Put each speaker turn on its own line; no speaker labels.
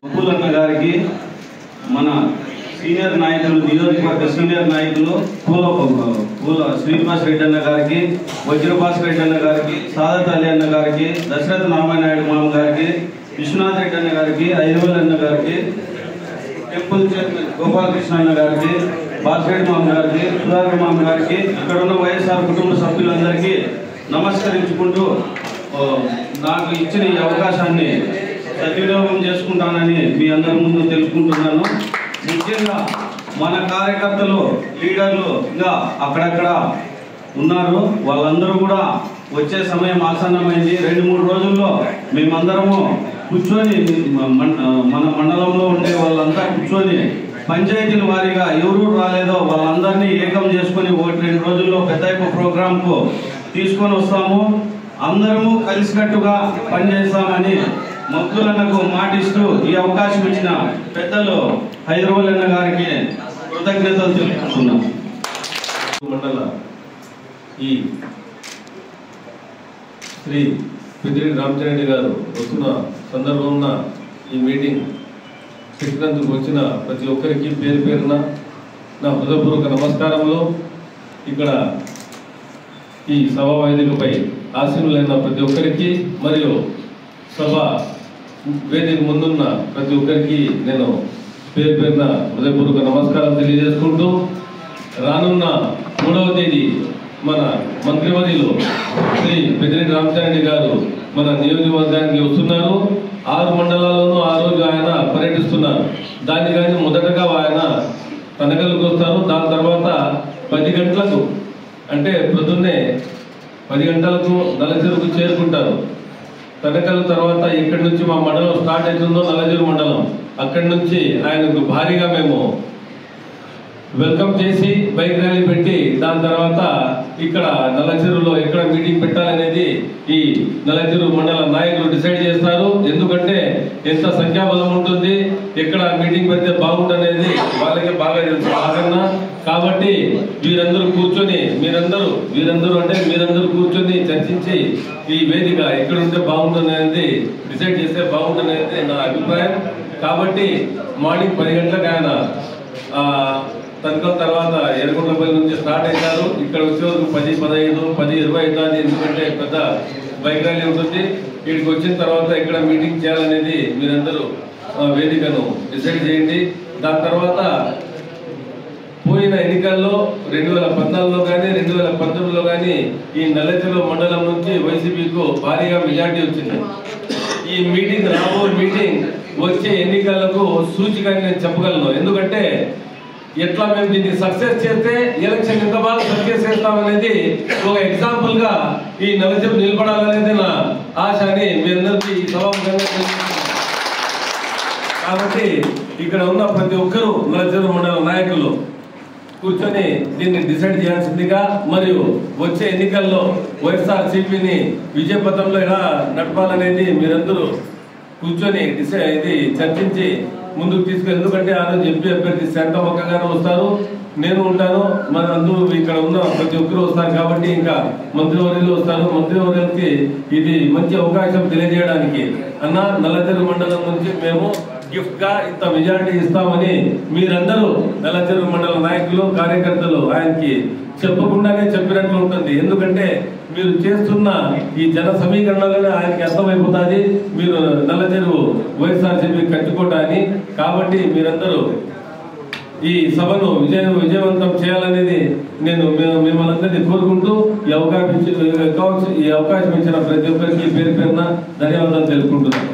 మక్కులన్న గారికి మన సీనియర్ నాయకులు నియోజకవర్గ సీనియర్ నాయకులు పూల శ్రీనివాస్ రెడ్డి అన్న గారికి, వజ్రభాస్కర్ రెడ్డి అన్న గారికి, సాదత్ అలీ అన్న గారికి, దశరథ నారాయణ మామ గారికి, విశ్వనాథ్ రెడ్డి అన్న గారికి, ఐదువేల్ అన్న గారికి, టెంపుల్ చైర్మన్ గోపాలకృష్ణ అన్న గారికి, బాసిరెడ్డి మామ గారికి, సుధాకర్ మామ గారికి, ఇక్కడ ఉన్న వైఎస్ఆర్ కుటుంబ సభ్యులందరికీ నమస్కరించుకుంటూ నాకు ఇచ్చిన ఈ అవకాశాన్ని సద్వినియోగం చేసుకుంటానని మీ అందరి ముందు తెలుసుకుంటున్నాను. ముఖ్యంగా మన కార్యకర్తలు లీడర్లు ఇంకా అక్కడక్కడ ఉన్నారు. వాళ్ళందరూ కూడా వచ్చే సమయం ఆసన్నమైంది. 2-3 రోజుల్లో మేమందరము కూర్చొని మన మండలంలో ఉండే వాళ్ళంతా కూర్చొని పంచాయతీల వారీగా ఎవరు రాలేదో వాళ్ళందరినీ ఏకం చేసుకొని 1-2 రోజుల్లో పెద్ద ప్రోగ్రాంకు తీసుకొని వస్తాము. అందరము కలిసికట్టుగా పనిచేస్తామని మక్కులన్నకు మాటిస్తూ ఈ అవకాశం ఇచ్చిన పెద్దలు హైదరాబాద్ అన్న గారికి కృతజ్ఞతలు తెలుపుతున్నాం.
మండల ఈ శ్రీ పెద్దిరెడ్డి రామచంద్ర గారు వస్తున్న సందర్భంలో ఈ మీటింగ్ పెట్టినందుకు వచ్చిన ప్రతి ఒక్కరికి పేరు పేరున నా హృదయపూర్వక నమస్కారములు. ఇక్కడ ఈ సభా వేదికపై ఆశీనులైన ప్రతి ఒక్కరికి మరియు సభ వేదిక ముందున్న ప్రతి ఒక్కరికి నేను పేరు పేరున హృదయపూర్వక నమస్కారం తెలియజేసుకుంటూ, రానున్న 3వ తేదీ మన మంత్రివర్యులు శ్రీ పెద్దిరెడ్డి రామచంద్ర గారు మన నియోజకవర్గానికి వస్తున్నారు. 6 మండలాల్లోనూ ఆ రోజు ఆయన పర్యటిస్తున్నారు. దాన్ని కానీ మొదటగా ఆయన తనకలకు వస్తారు. దాని తర్వాత 10 గంటలకు అంటే ప్రొద్దున్నే 10 గంటలకు నల్లచెరుకు చేరుకుంటారు. తనకల తర్వాత ఇక్కడి నుంచి మా మండలం స్టార్ట్ అవుతుందో నల్లచెరుకు మండలం, అక్కడి నుంచి ఆయనకు భారీగా మేము వెల్కమ్ చేసి బైక్ ర్యాలీ పెట్టి దాని తర్వాత ఇక్కడ నల్లచెరువులో ఎక్కడ మీటింగ్ పెట్టాలనేది ఈ నల్లచెరువు మండల నాయకులు డిసైడ్ చేస్తారు. ఎందుకంటే ఎంత సంఖ్యాబలం ఉంటుంది, ఎక్కడ మీటింగ్ పెడితే బాగుంటుంది వాళ్ళకి బాగా తెలుసు ఆదరణ. కాబట్టి వీరందరూ కూర్చొని మీరందరూ కూర్చొని చర్చించి ఈ వేదిక ఎక్కడ ఉంటే బాగుంటుంది అనేది డిసైడ్ చేస్తే బాగుంటుంది అనేది నా అభిప్రాయం. కాబట్టి మార్నింగ్ 10 గంటలకు ఆయన తనకల తర్వాత ఎర్రగొండపల్లి నుంచి స్టార్ట్ అవుతారు. ఇక్కడ వచ్చే వరకు 10, 15, 10, 20 అవుతుంది. ఎందుకంటే పెద్ద బైక్ ర్యాలీ ఉంటుంది. ఇక్కడికి వచ్చిన తర్వాత ఇక్కడ మీటింగ్ చేయాలనేది మీరందరూ వేదికను డిసైడ్ చేయండి. దాని తర్వాత పోయిన ఎన్నికల్లో 2014లో కానీ 2019లో కానీ ఈ నల్లచెరువు మండలం నుంచి వైసీపీకు భారీగా మెజార్టీ వచ్చింది. ఈ మీటింగ్ రాబోయే మీటింగ్ వచ్చే ఎన్నికలకు సూచికని నేను చెప్పగలను. ఎందుకంటే ఎట్లా మేము దీన్ని సక్సెస్ చేస్తే ఎలక్షన్ ఎంత బాగా సక్సెస్ చేస్తామనేది ఒక ఎగ్జాంపుల్ గా ఈ నల్లచెరువు నిలబడాలనేది నా ఆశ అని మీ అందరికీ ఈ సభాముఖంగా. కాబట్టి ఇక్కడ ఉన్న ప్రతి ఒక్కరూ నల్లచెరువు మండల నాయకులు కూర్చొని దీన్ని డిసైడ్ చేయాల్సిందిగా, మరియు వచ్చే ఎన్నికల్లో వైఎస్ఆర్సీపీని విజయపథంలో ఎలా నడపాలనేది మీరందరూ కూర్చొని ఇది చర్చించి ముందుకు తీసుకెళ్ళి. ఎందుకంటే ఆ రోజు ఎంపీ అభ్యర్థి శాంతమక్క గారు వస్తారు, నేను ఉంటాను, మన అందరూ ఇక్కడ ఉన్న ప్రతి ఒక్కరు వస్తారు. కాబట్టి ఇంకా మంత్రివర్యులు వస్తారు. మంత్రివర్యులకి ఇది మంచి అవకాశం తెలియజేయడానికి అన్న నల్లచెరువు మండలం నుంచి మేము గిఫ్ట్ గా ఇంత మెజారిటీ ఇస్తామని మీరందరూ నల్లచెరువు మండల నాయకులు కార్యకర్తలు ఆయనకి చెప్పకుండానే చెప్పినట్లు ఉంటుంది. ఎందుకంటే మీరు చేస్తున్న ఈ జన సమీకరణలోనే ఆయనకి అర్థమైపోతుంది మీరు నల్లచెరువు వైఎస్ఆర్సీపీ కట్టుకోవటాన్ని. కాబట్టి మీరందరూ ఈ సభను విజయవంతం చేయాలనేది నేను మిమ్మల్ని అందరినీ కోరుకుంటూ ఈ అవకాశం ఇచ్చిన ప్రతి ఒక్కరికి పేరు పేరున ధన్యవాదాలు తెలుపుకుంటున్నాను.